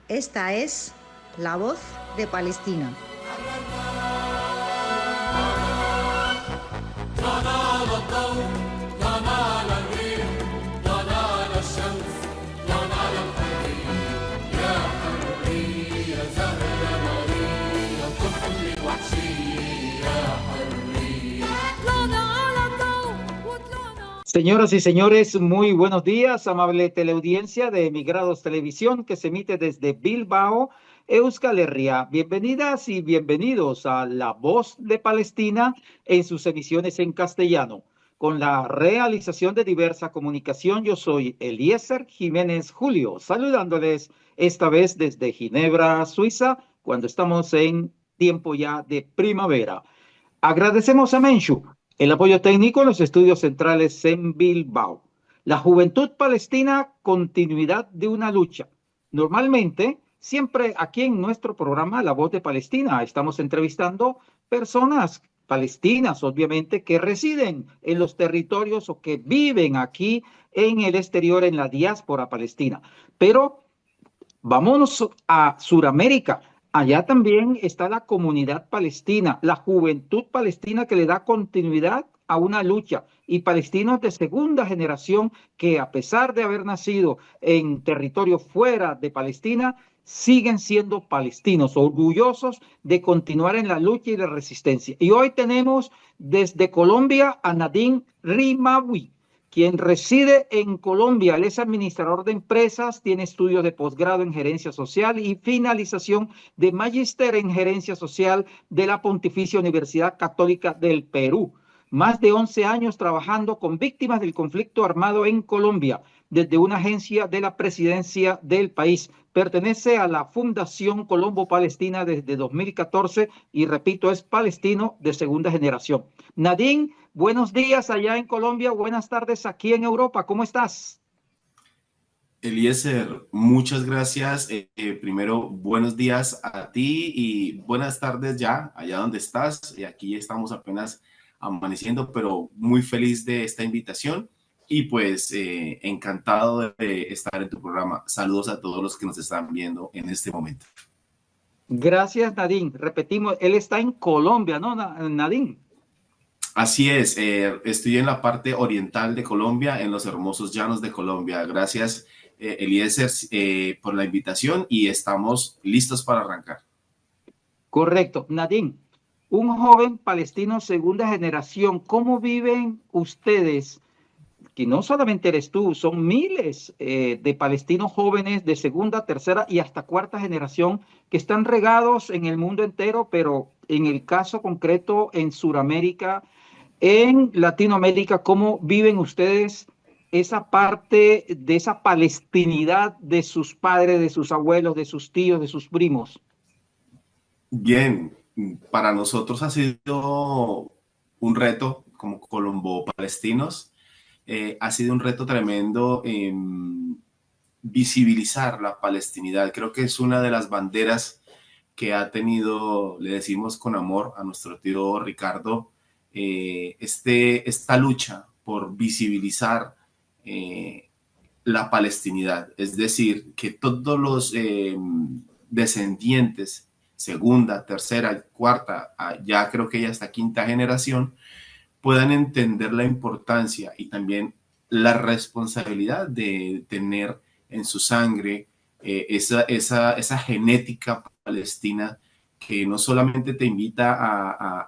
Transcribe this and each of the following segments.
Esta es La Voz de Palestina. Señoras y señores, muy buenos días, amable teleaudiencia de Emigrados Televisión que se emite desde Bilbao, Euskal Herria. Bienvenidas y bienvenidos a La Voz de Palestina en sus emisiones en castellano. Con la realización de diversa comunicación, yo soy Eliezer Jiménez Julio, saludándoles esta vez desde Ginebra, Suiza, cuando estamos en tiempo ya de primavera. Agradecemos a Menshu el apoyo técnico en los estudios centrales en Bilbao. La juventud palestina, continuidad de una lucha. Normalmente, siempre aquí en nuestro programa La Voz de Palestina, estamos entrevistando personas palestinas, obviamente, que residen en los territorios o que viven aquí en el exterior, en la diáspora palestina. Pero vámonos a Sudamérica. Allá también está la comunidad palestina, la juventud palestina que le da continuidad a una lucha y palestinos de segunda generación que a pesar de haber nacido en territorio fuera de Palestina, siguen siendo palestinos, orgullosos de continuar en la lucha y la resistencia. Y hoy tenemos desde Colombia a Nadine Rimawi, quien reside en Colombia. Él es administrador de empresas, tiene estudios de posgrado en gerencia social y finalización de magíster en gerencia social de la Pontificia Universidad Católica del Perú. Más de 11 años trabajando con víctimas del conflicto armado en Colombia, desde una agencia de la presidencia del país. Pertenece a la Fundación Colombo Palestina desde 2014 y, repito, es palestino de segunda generación. Nadine, buenos días allá en Colombia, buenas tardes aquí en Europa, ¿cómo estás? Eliezer, muchas gracias. Primero, buenos días a ti y buenas tardes ya, allá donde estás. Y aquí estamos apenas amaneciendo, pero muy feliz de esta invitación y pues encantado de estar en tu programa. Saludos a todos los que nos están viendo en este momento. Gracias, Nadine. Repetimos, él está en Colombia, ¿no, Nadine? Así es, estoy en la parte oriental de Colombia, en los hermosos llanos de Colombia. Gracias, Eliezer, por la invitación y estamos listos para arrancar. Correcto. Nadine, un joven palestino segunda generación, ¿cómo viven ustedes? Que no solamente eres tú, son miles de palestinos jóvenes de segunda, tercera y hasta cuarta generación que están regados en el mundo entero, pero en el caso concreto en Sudamérica, en Latinoamérica, ¿cómo viven ustedes esa parte de esa palestinidad de sus padres, de sus abuelos, de sus tíos, de sus primos? Bien, para nosotros ha sido un reto como Colombo Palestinos. Ha sido un reto tremendo visibilizar la palestinidad. Creo que es una de las banderas que ha tenido, le decimos con amor a nuestro tío Ricardo, esta lucha por visibilizar la palestinidad. Es decir, que todos los descendientes, segunda, tercera, cuarta, ya creo que ya hasta quinta generación, puedan entender la importancia y también la responsabilidad de tener en su sangre esa genética palestina que no solamente te invita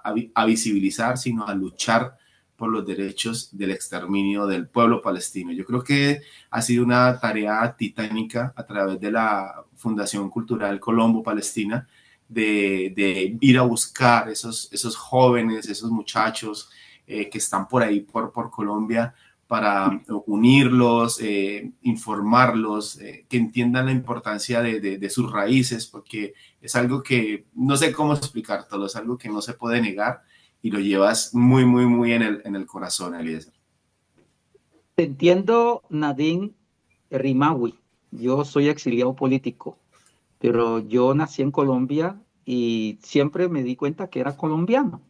a visibilizar, sino a luchar por los derechos del exterminio del pueblo palestino. Yo creo que ha sido una tarea titánica a través de la Fundación Cultural Colombo Palestina de ir a buscar esos jóvenes, esos muchachos que están por ahí, por Colombia, para unirlos, informarlos, que entiendan la importancia de sus raíces, porque es algo que no sé cómo explicar todo, es algo que no se puede negar y lo llevas muy, muy, muy en el corazón, Eliezer. Te entiendo, Nadine Rimawi. Yo soy exiliado político, pero yo nací en Colombia y siempre me di cuenta que era colombiano.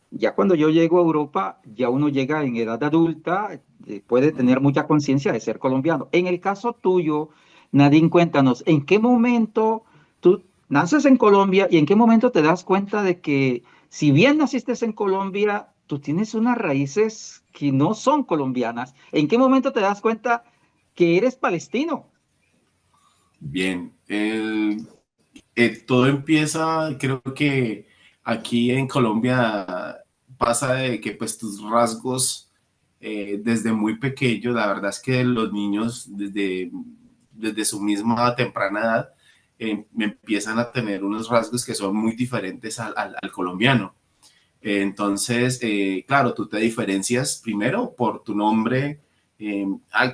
Ya cuando yo llego a Europa, ya uno llega en edad adulta, puede tener mucha conciencia de ser colombiano. En el caso tuyo, Nadine, cuéntanos, ¿en qué momento tú naces en Colombia y en qué momento te das cuenta de que si bien naciste en Colombia, tú tienes unas raíces que no son colombianas? ¿En qué momento te das cuenta que eres palestino? Bien, todo empieza, creo que aquí en Colombia pasa de que pues tus rasgos desde muy pequeño, la verdad es que los niños desde su misma temprana edad empiezan a tener unos rasgos que son muy diferentes al colombiano. Entonces, claro, tú te diferencias primero por tu nombre.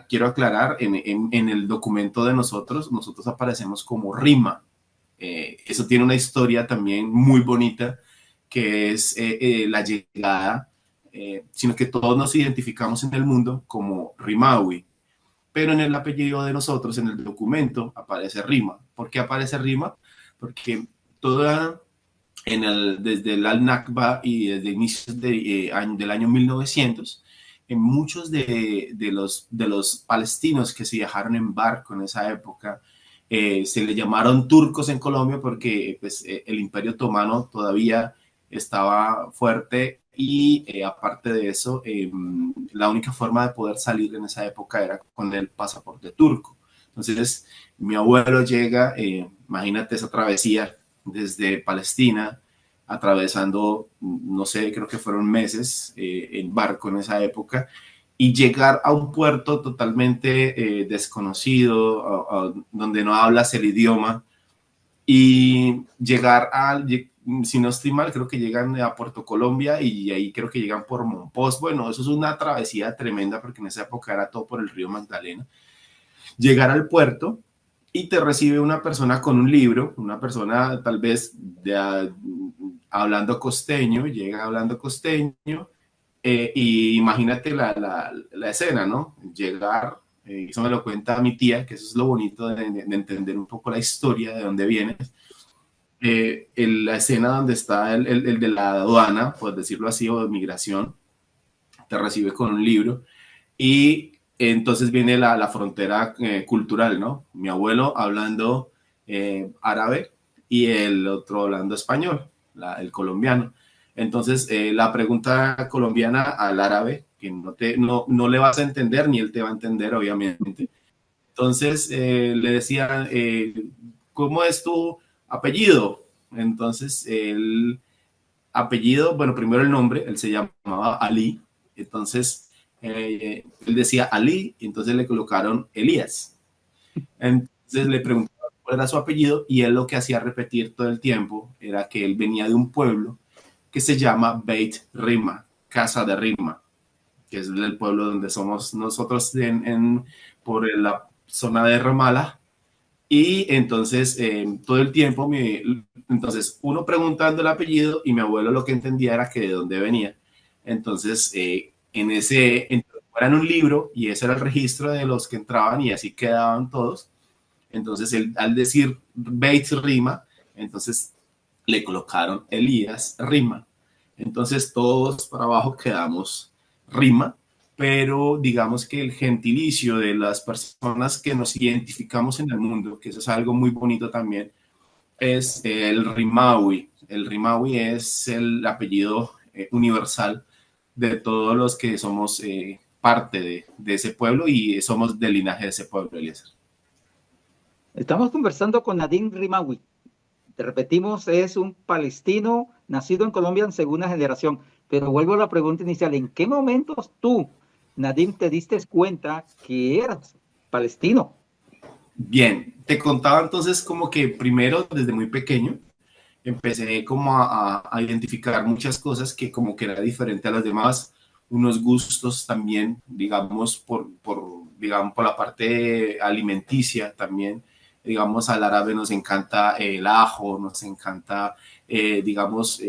Quiero aclarar, en el documento de nosotros aparecemos como Rima. Eso tiene una historia también muy bonita, que es la llegada, sino que todos nos identificamos en el mundo como Rimawi, pero en el apellido de nosotros, en el documento, aparece Rima. ¿Por qué aparece Rima? Porque toda desde el Al-Nakba y desde inicios del año 1900, en muchos de los palestinos que se viajaron en barco en esa época, se le llamaron turcos en Colombia porque pues, el Imperio Otomano todavía estaba fuerte y aparte de eso, la única forma de poder salir en esa época era con el pasaporte turco. Entonces, mi abuelo llega, imagínate esa travesía desde Palestina, atravesando, no sé, creo que fueron meses en barco en esa época, y llegar a un puerto totalmente desconocido, donde no hablas el idioma, y llegar si no estoy mal, creo que llegan a Puerto Colombia y ahí creo que llegan por Monpós. Bueno, eso es una travesía tremenda porque en esa época era todo por el río Magdalena. Llegar al puerto y te recibe una persona con un libro, una persona tal vez hablando costeño, llega hablando costeño, y imagínate la escena, ¿no? Llegar, eso me lo cuenta mi tía, que eso es lo bonito de entender un poco la historia, de dónde vienes. La escena donde está el de la aduana, por decirlo así, o de migración, te recibe con un libro y entonces viene la frontera cultural, ¿no? Mi abuelo hablando árabe y el otro hablando español, el colombiano. Entonces, la pregunta colombiana al árabe, que no le vas a entender, ni él te va a entender, obviamente. Entonces, le decía, ¿cómo es tu apellido? Entonces, el apellido, bueno, primero el nombre, él se llamaba Ali, entonces él decía Ali, y entonces le colocaron Elías. Entonces le preguntaron cuál era su apellido y él lo que hacía repetir todo el tiempo era que él venía de un pueblo que se llama Beit Rima, Casa de Rima, que es el pueblo donde somos nosotros por la zona de Ramallah. Y entonces, todo el tiempo, entonces uno preguntando el apellido y mi abuelo lo que entendía era que de dónde venía. Entonces, era en un libro y ese era el registro de los que entraban y así quedaban todos. Entonces, él, al decir Beit Rima, entonces le colocaron Elías Rima. Entonces, todos para abajo quedamos Rima, pero digamos que el gentilicio de las personas que nos identificamos en el mundo, que eso es algo muy bonito también, es el Rimawi. El Rimawi es el apellido universal de todos los que somos parte de ese pueblo y somos del linaje de ese pueblo, Eliezer. Estamos conversando con Nadine Rimawi. Te repetimos, es un palestino nacido en Colombia en segunda generación. Pero vuelvo a la pregunta inicial. ¿En qué momentos tú, Nadine, te diste cuenta que eras palestino? Bien, te contaba entonces como que primero desde muy pequeño empecé como a identificar muchas cosas que como que era diferente a las demás, unos gustos también, digamos, digamos, por la parte alimenticia también, digamos, al árabe nos encanta el ajo, nos encanta, digamos,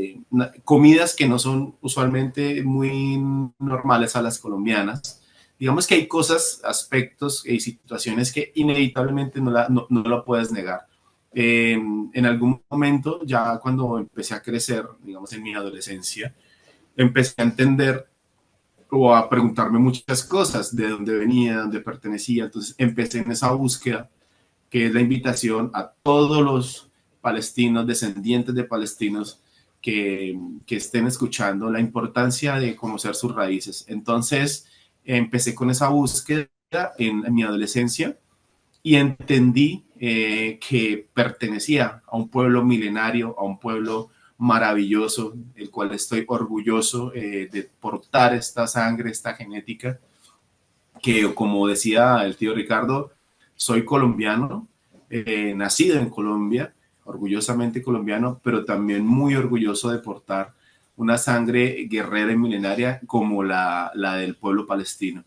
comidas que no son usualmente muy normales a las colombianas. Digamos que hay cosas, aspectos y situaciones que inevitablemente no lo puedes negar. En algún momento, ya cuando empecé a crecer, digamos en mi adolescencia, empecé a entender o a preguntarme muchas cosas, de dónde venía, dónde pertenecía. Entonces empecé en esa búsqueda que es la invitación a todos los palestinos, descendientes de palestinos, que estén escuchando la importancia de conocer sus raíces. Entonces, empecé con esa búsqueda en mi adolescencia y entendí que pertenecía a un pueblo milenario, a un pueblo maravilloso, el cual estoy orgulloso de portar esta sangre, esta genética, que como decía el tío Ricardo, soy colombiano, nacido en Colombia, orgullosamente colombiano, pero también muy orgulloso de portar una sangre guerrera y milenaria como la del pueblo palestino.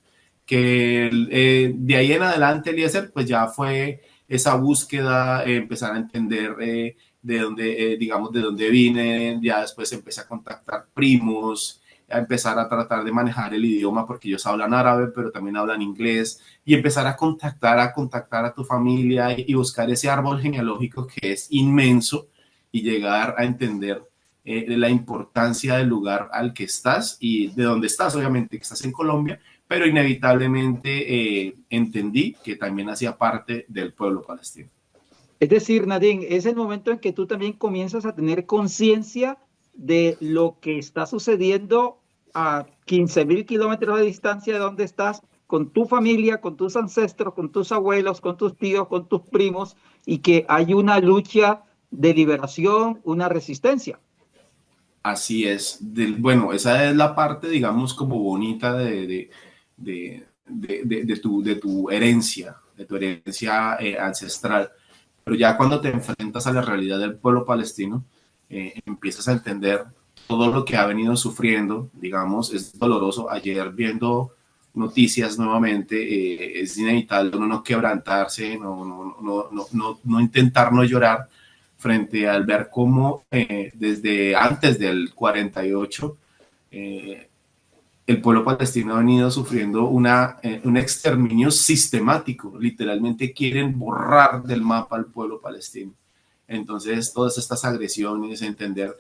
Que de ahí en adelante, Eliezer, pues ya fue esa búsqueda, empezar a entender de dónde, digamos, de dónde vine, ya después empecé a contactar primos, a empezar a tratar de manejar el idioma porque ellos hablan árabe, pero también hablan inglés, y empezar a contactar a tu familia y buscar ese árbol genealógico que es inmenso y llegar a entender la importancia del lugar al que estás y de dónde estás, obviamente que estás en Colombia, pero inevitablemente entendí que también hacía parte del pueblo palestino. Es decir, Nadine, es el momento en que tú también comienzas a tener conciencia de lo que está sucediendo a 15.000 kilómetros de distancia de donde estás, con tu familia, con tus ancestros, con tus abuelos, con tus tíos, con tus primos, y que hay una lucha de liberación, una resistencia. Así es. Bueno, esa es la parte, digamos, como bonita de tu herencia, ancestral. Pero ya cuando te enfrentas a la realidad del pueblo palestino, empiezas a entender todo lo que ha venido sufriendo, digamos, es doloroso. Ayer viendo noticias nuevamente, es inevitable uno no quebrantarse, no intentar no llorar frente al ver cómo desde antes del 48 el pueblo palestino ha venido sufriendo un exterminio sistemático. Literalmente quieren borrar del mapa al pueblo palestino. Entonces, todas estas agresiones, entender,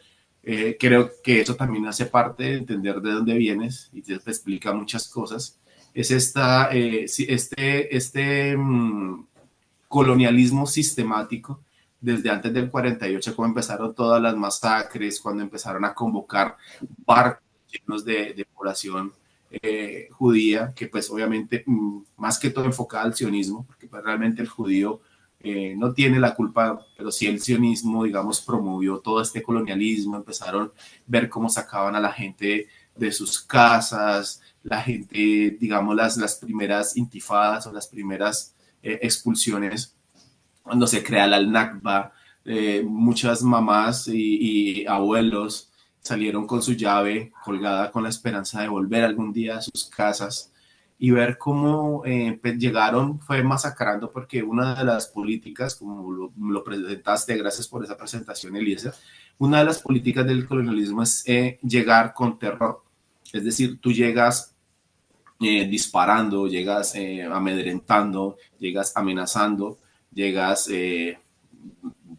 creo que eso también hace parte de entender de dónde vienes y te explica muchas cosas. Es colonialismo sistemático desde antes del 48, cuando empezaron todas las masacres, cuando empezaron a convocar barcos llenos de población judía, que pues obviamente más que todo enfocada al sionismo, porque pues, realmente el judío no tiene la culpa, pero sí el sionismo, digamos, promovió todo este colonialismo, empezaron a ver cómo sacaban a la gente de sus casas, la gente, digamos, las primeras intifadas o las primeras expulsiones, cuando se crea la Nakba, muchas mamás y abuelos salieron con su llave colgada con la esperanza de volver algún día a sus casas y ver cómo llegaron, fue masacrando, porque una de las políticas, como lo presentaste, gracias por esa presentación, Eliezer, una de las políticas del colonialismo es llegar con terror. Es decir, tú llegas disparando, llegas amedrentando, llegas amenazando, llegas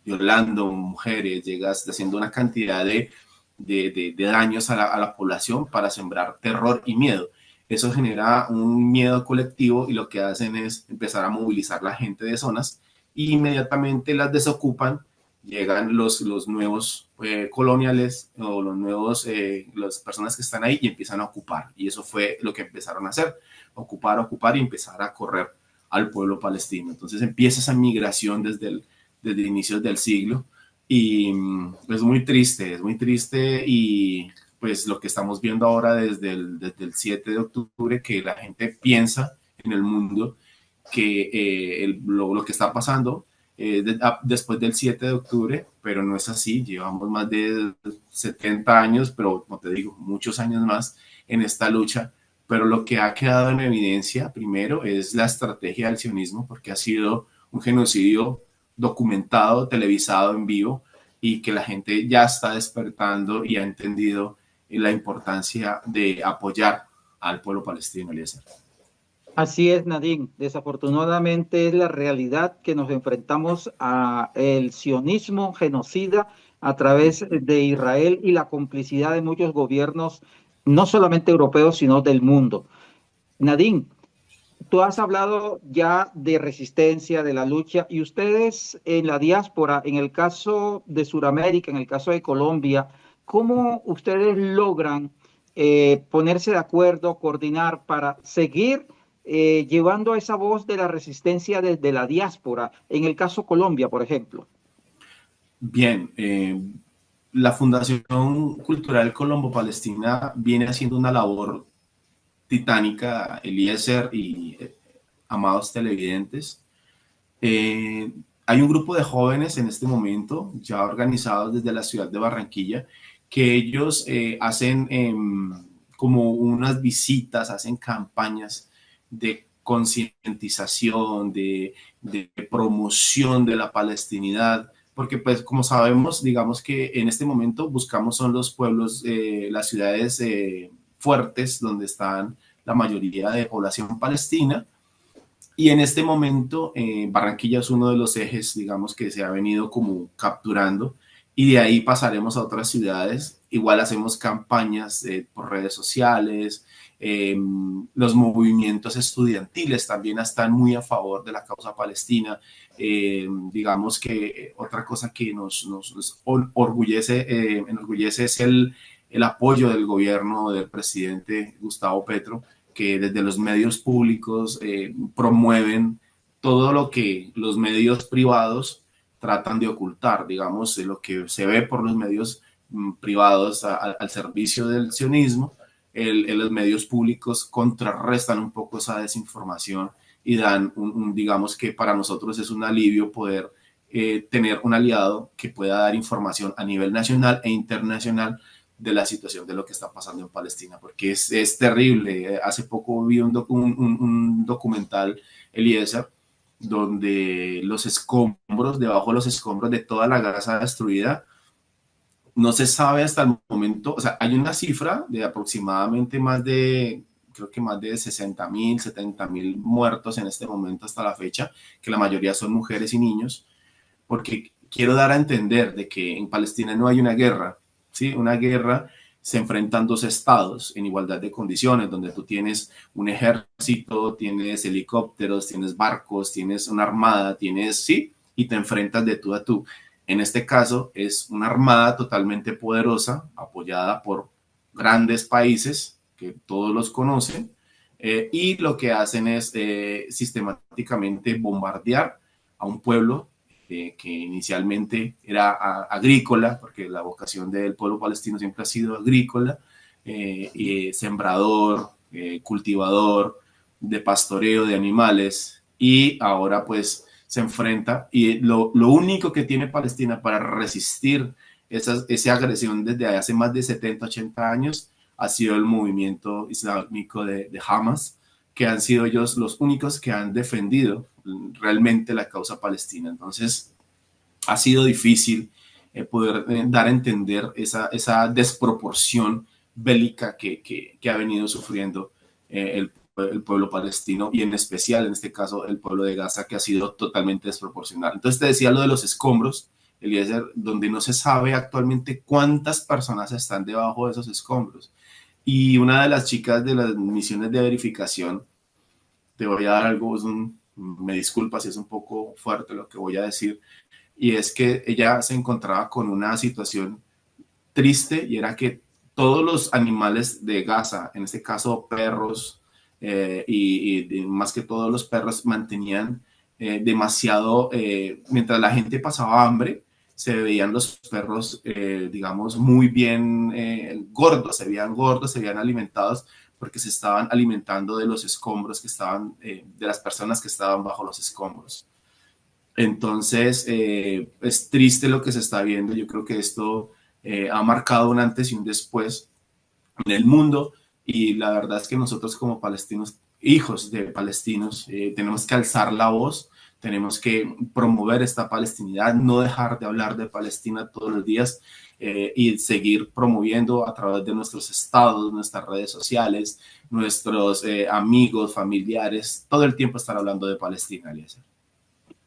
violando mujeres, llegas haciendo una cantidad de daños a la población para sembrar terror y miedo. Eso genera un miedo colectivo y lo que hacen es empezar a movilizar la gente de zonas y inmediatamente las desocupan. Llegan los nuevos coloniales o los nuevos, las personas que están ahí y empiezan a ocupar. Y eso fue lo que empezaron a hacer, ocupar y empezar a correr al pueblo palestino. Entonces empieza esa migración desde inicios del siglo y es muy triste y pues lo que estamos viendo ahora desde el 7 de octubre, que la gente piensa en el mundo que lo que está pasando después del 7 de octubre, pero no es así. Llevamos más de 70 años, pero como te digo, muchos años más en esta lucha. Pero lo que ha quedado en evidencia, primero, es la estrategia del sionismo, porque ha sido un genocidio documentado, televisado en vivo, y que la gente ya está despertando y ha entendido la importancia de apoyar al pueblo palestino, Eliezer. Así es, Nadine. Desafortunadamente es la realidad que nos enfrentamos a el sionismo genocida a través de Israel y la complicidad de muchos gobiernos, no solamente europeos, sino del mundo. Nadine, tú has hablado ya de resistencia, de la lucha, y ustedes en la diáspora, en el caso de Sudamérica, en el caso de Colombia, ¿cómo ustedes logran ponerse de acuerdo, coordinar para seguir llevando esa voz de la resistencia desde la diáspora? En el caso Colombia, por ejemplo. Bien, la Fundación Cultural Colombo-Palestina viene haciendo una labor titánica, Eliezer y amados televidentes. Hay un grupo de jóvenes en este momento, ya organizados desde la ciudad de Barranquilla, que ellos hacen como unas visitas, hacen campañas de concientización, de promoción de la palestinidad, porque pues como sabemos, digamos que en este momento buscamos son los pueblos, las ciudades fuertes donde están la mayoría de población palestina. Y en este momento, Barranquilla es uno de los ejes, digamos, que se ha venido como capturando, y de ahí pasaremos a otras ciudades. Igual hacemos campañas por redes sociales, los movimientos estudiantiles también están muy a favor de la causa palestina. Digamos que otra cosa que nos enorgullece es el apoyo del gobierno del presidente Gustavo Petro, que desde los medios públicos promueven todo lo que los medios privados tratan de ocultar, digamos, de lo que se ve por los medios privados al servicio del sionismo. Los medios públicos contrarrestan un poco esa desinformación y dan, digamos que para nosotros es un alivio poder tener un aliado que pueda dar información a nivel nacional e internacional de la situación de lo que está pasando en Palestina, porque es terrible. Hace poco vi un documental, Eliezer, donde los escombros, debajo de los escombros de toda la Gaza destruida, no se sabe hasta el momento, o sea, hay una cifra de aproximadamente creo que más de 60.000, 70.000 muertos en este momento hasta la fecha, que la mayoría son mujeres y niños, porque quiero dar a entender de que en Palestina no hay una guerra, ¿sí? Una guerra se enfrentan dos estados en igualdad de condiciones, donde tú tienes un ejército, tienes helicópteros, tienes barcos, tienes una armada, sí, y te enfrentas de tú a tú. En este caso es una armada totalmente poderosa, apoyada por grandes países que todos los conocen, y lo que hacen es sistemáticamente bombardear a un pueblo que inicialmente era agrícola, porque la vocación del pueblo palestino siempre ha sido agrícola, sembrador, cultivador, de pastoreo de animales, y ahora pues se enfrenta, y lo único que tiene Palestina para resistir esa agresión desde hace más de 70, 80 años ha sido el movimiento islámico de Hamas, que han sido ellos los únicos que han defendido realmente la causa palestina. Entonces, ha sido difícil poder dar a entender esa desproporción bélica que ha venido sufriendo el pueblo palestino, y en especial, en este caso, el pueblo de Gaza, que ha sido totalmente desproporcional. Entonces, te decía lo de los escombros, Eliezer, donde no se sabe actualmente cuántas personas están debajo de esos escombros. Y una de las chicas de las misiones de verificación, te voy a dar algo, me disculpa si es un poco fuerte lo que voy a decir, y es que ella se encontraba con una situación triste, y era que todos los animales de Gaza, en este caso perros, y más que todos los perros, mantenían demasiado, mientras la gente pasaba hambre, se veían los perros, digamos, muy bien gordos, se veían alimentados, porque se estaban alimentando de los escombros que estaban, de las personas que estaban bajo los escombros. Entonces, es triste lo que se está viendo. Yo creo que esto ha marcado un antes y un después en el mundo, y la verdad es que nosotros como palestinos, hijos de palestinos, tenemos que alzar la voz, tenemos que promover esta palestinidad, no dejar de hablar de Palestina todos los días, y seguir promoviendo a través de nuestros estados, nuestras redes sociales, nuestros amigos, familiares, todo el tiempo estar hablando de Palestina, Eliezer.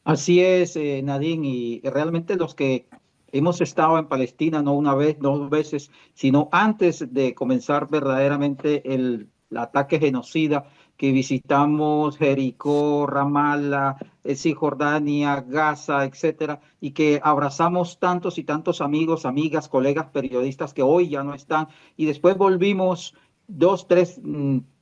Así es, Nadine, y realmente los que hemos estado en Palestina no una vez, dos veces, sino antes de comenzar verdaderamente el ataque genocida que visitamos Jericó, Ramallah, Cisjordania, Gaza, etcétera, y que abrazamos tantos y tantos amigos, amigas, colegas periodistas que hoy ya no están, y después volvimos 2, 3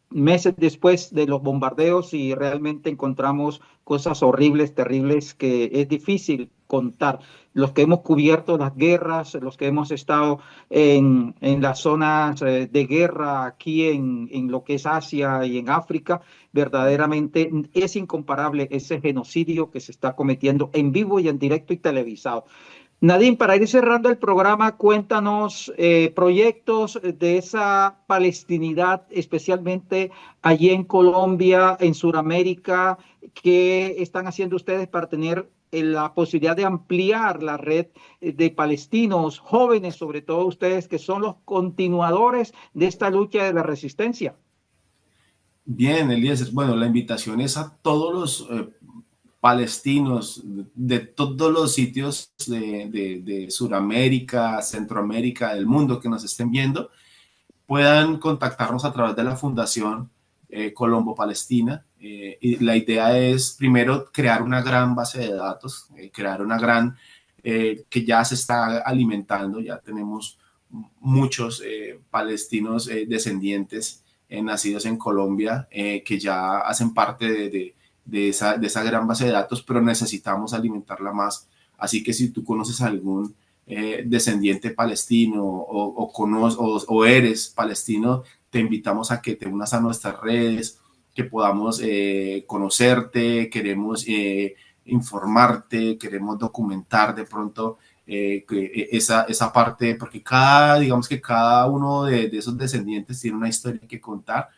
meses después de los bombardeos y realmente encontramos cosas horribles, terribles, que es difícil contar. Los que hemos cubierto las guerras, los que hemos estado en las zonas de guerra aquí en lo que es Asia y en África, verdaderamente es incomparable ese genocidio que se está cometiendo en vivo y en directo y televisado. Nadine, para ir cerrando el programa, cuéntanos proyectos de esa palestinidad, especialmente allí en Colombia, en Sudamérica, ¿qué están haciendo ustedes para tener la posibilidad de ampliar la red de palestinos, jóvenes, sobre todo ustedes que son los continuadores de esta lucha de la resistencia? Bien, Elías, bueno, la invitación es a todos los palestinos de todos los sitios de Sudamérica, Centroamérica, del mundo que nos estén viendo, puedan contactarnos a través de la Fundación Colombo Palestina. Y la idea es, primero, crear una gran base de datos, crear una gran, que ya se está alimentando, ya tenemos muchos palestinos descendientes nacidos en Colombia que ya hacen parte de esa gran base de datos, pero necesitamos alimentarla más. Así que si tú conoces a algún descendiente palestino o eres palestino, te invitamos a que te unas a nuestras redes, que podamos conocerte, queremos informarte, queremos documentar de pronto esa parte, porque digamos que cada uno de esos descendientes tiene una historia que contar.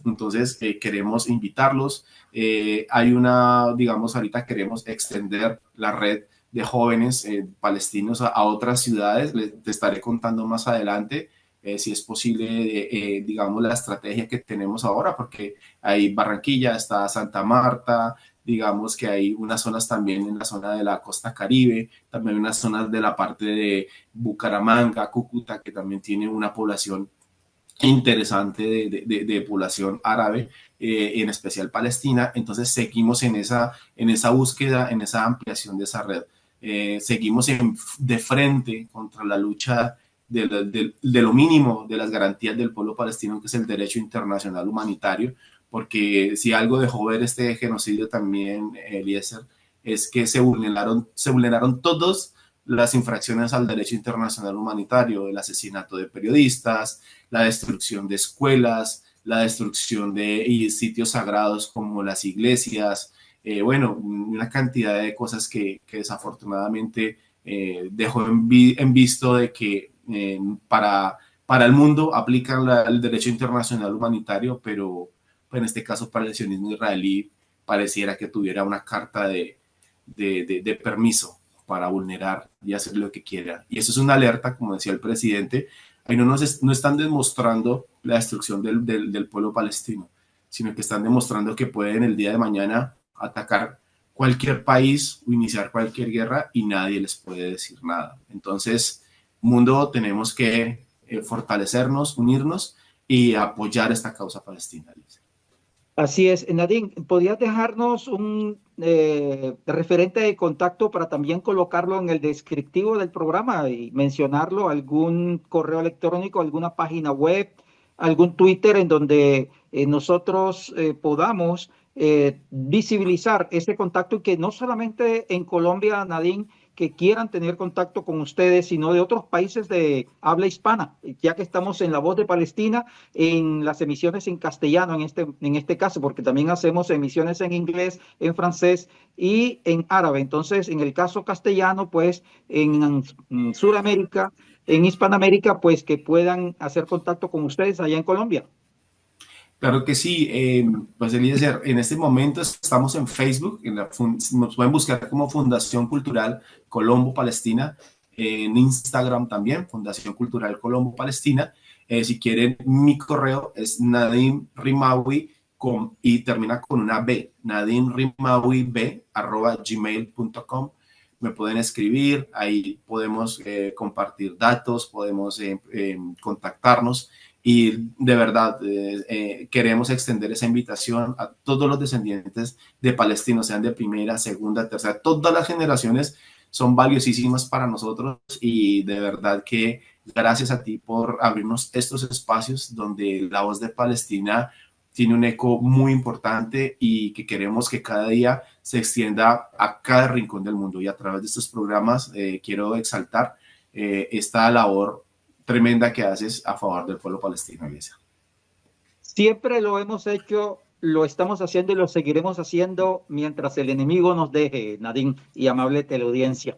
Entonces, queremos invitarlos. Digamos, ahorita queremos extender la red de jóvenes palestinos a otras ciudades. Te estaré contando más adelante si es posible, digamos, la estrategia que tenemos ahora, porque hay Barranquilla, está Santa Marta, digamos que hay unas zonas también en la zona de la costa Caribe, también unas zonas de la parte de Bucaramanga, Cúcuta, que también tiene una población interesante de población árabe, en especial palestina. Entonces seguimos en esa búsqueda, en esa ampliación de esa red. Seguimos de frente contra la lucha de lo mínimo de las garantías del pueblo palestino, que es el derecho internacional humanitario, porque si algo dejó ver este genocidio también, Eliezer, es que se vulneraron todas las infracciones al derecho internacional humanitario, el asesinato de periodistas, la destrucción de escuelas, la destrucción de sitios sagrados como las iglesias, bueno, una cantidad de cosas que desafortunadamente dejó en visto de que para el mundo aplican el derecho internacional humanitario, pero en este caso para el sionismo israelí pareciera que tuviera una carta de permiso para vulnerar y hacer lo que quiera. Y eso es una alerta, como decía el presidente, ahí no están demostrando la destrucción del pueblo palestino, sino que están demostrando que pueden el día de mañana atacar cualquier país o iniciar cualquier guerra y nadie les puede decir nada. Entonces, mundo, tenemos que fortalecernos, unirnos y apoyar esta causa palestina. Así es. Nadine, ¿podrías dejarnos un referente de contacto para también colocarlo en el descriptivo del programa y mencionarlo, algún correo electrónico, alguna página web, algún Twitter en donde nosotros podamos visibilizar ese contacto y que no solamente en Colombia, Nadine, que quieran tener contacto con ustedes, sino de otros países de habla hispana, ya que estamos en La Voz de Palestina, en las emisiones en castellano en este caso, porque también hacemos emisiones en inglés, en francés y en árabe. Entonces, en el caso castellano, pues en Sudamérica, en Hispanoamérica, pues que puedan hacer contacto con ustedes allá en Colombia. Claro que sí, pues Eliezer, en este momento estamos en Facebook, nos pueden buscar como Fundación Cultural Colombo Palestina, en Instagram también, Fundación Cultural Colombo Palestina. Si quieren, mi correo es nadimrimawi y termina con una B, nadimrimawi@gmail.com. Me pueden escribir, ahí podemos compartir datos, podemos contactarnos Y de verdad, queremos extender esa invitación a todos los descendientes de palestinos, sean de primera, segunda, tercera, todas las generaciones son valiosísimas para nosotros y de verdad que gracias a ti por abrirnos estos espacios donde la voz de Palestina tiene un eco muy importante y que queremos que cada día se extienda a cada rincón del mundo. Y a través de estos programas quiero exaltar esta labor tremenda que haces a favor del pueblo palestino, Iglesia. Siempre lo hemos hecho, lo estamos haciendo y lo seguiremos haciendo mientras el enemigo nos deje, Nadine y amable teleaudiencia.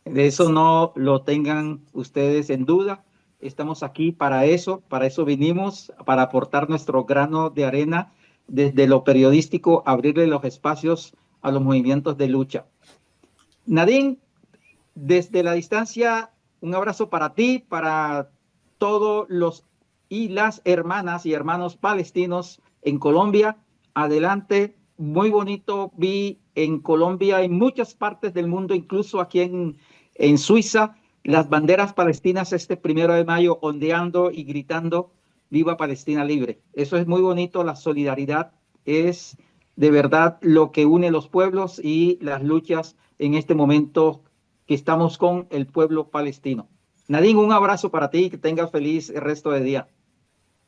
De eso no lo tengan ustedes en duda. Estamos aquí para eso vinimos, para aportar nuestro grano de arena desde lo periodístico, abrirle los espacios a los movimientos de lucha. Nadine, desde la distancia, un abrazo para ti, para todos los y las hermanas y hermanos palestinos en Colombia. Adelante, muy bonito. Vi en Colombia, en muchas partes del mundo, incluso aquí en Suiza, las banderas palestinas este 1 de mayo ondeando y gritando "Viva Palestina libre". Eso es muy bonito. La solidaridad es de verdad lo que une los pueblos y las luchas en este momento que estamos con el pueblo palestino. Nadine, un abrazo para ti y que tengas feliz el resto de día.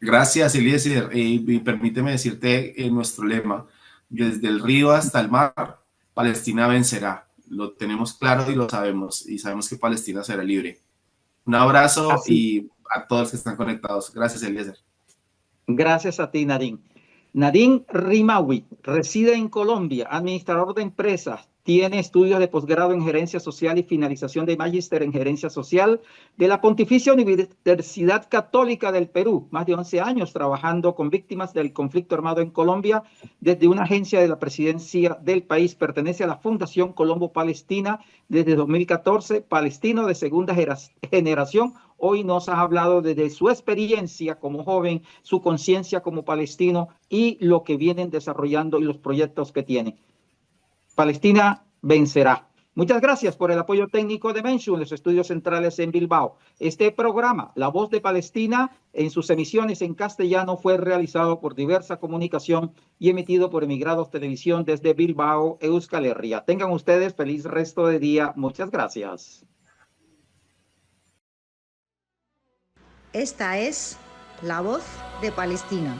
Gracias, Eliezer. Y permíteme decirte nuestro lema: desde el río hasta el mar, Palestina vencerá. Lo tenemos claro y lo sabemos. Y sabemos que Palestina será libre. Un abrazo Así. y a todos los que están conectados. Gracias, Eliezer. Gracias a ti, Nadine. Nadine Rimawi reside en Colombia, administrador de empresas, tiene estudios de posgrado en gerencia social y finalización de magíster en gerencia social de la Pontificia Universidad Católica del Perú. Más de 11 años trabajando con víctimas del conflicto armado en Colombia desde una agencia de la presidencia del país. Pertenece a la Fundación Colombo Palestina desde 2014, palestino de segunda generación. Hoy nos ha hablado desde su experiencia como joven, su conciencia como palestino y lo que vienen desarrollando y los proyectos que tienen. Palestina vencerá. Muchas gracias por el apoyo técnico de Menchu en los estudios centrales en Bilbao. Este programa, La Voz de Palestina, en sus emisiones en castellano, fue realizado por Diversa Comunicación y emitido por Emigrados Televisión desde Bilbao, Euskal Herria. Tengan ustedes feliz resto de día. Muchas gracias. Esta es La Voz de Palestina.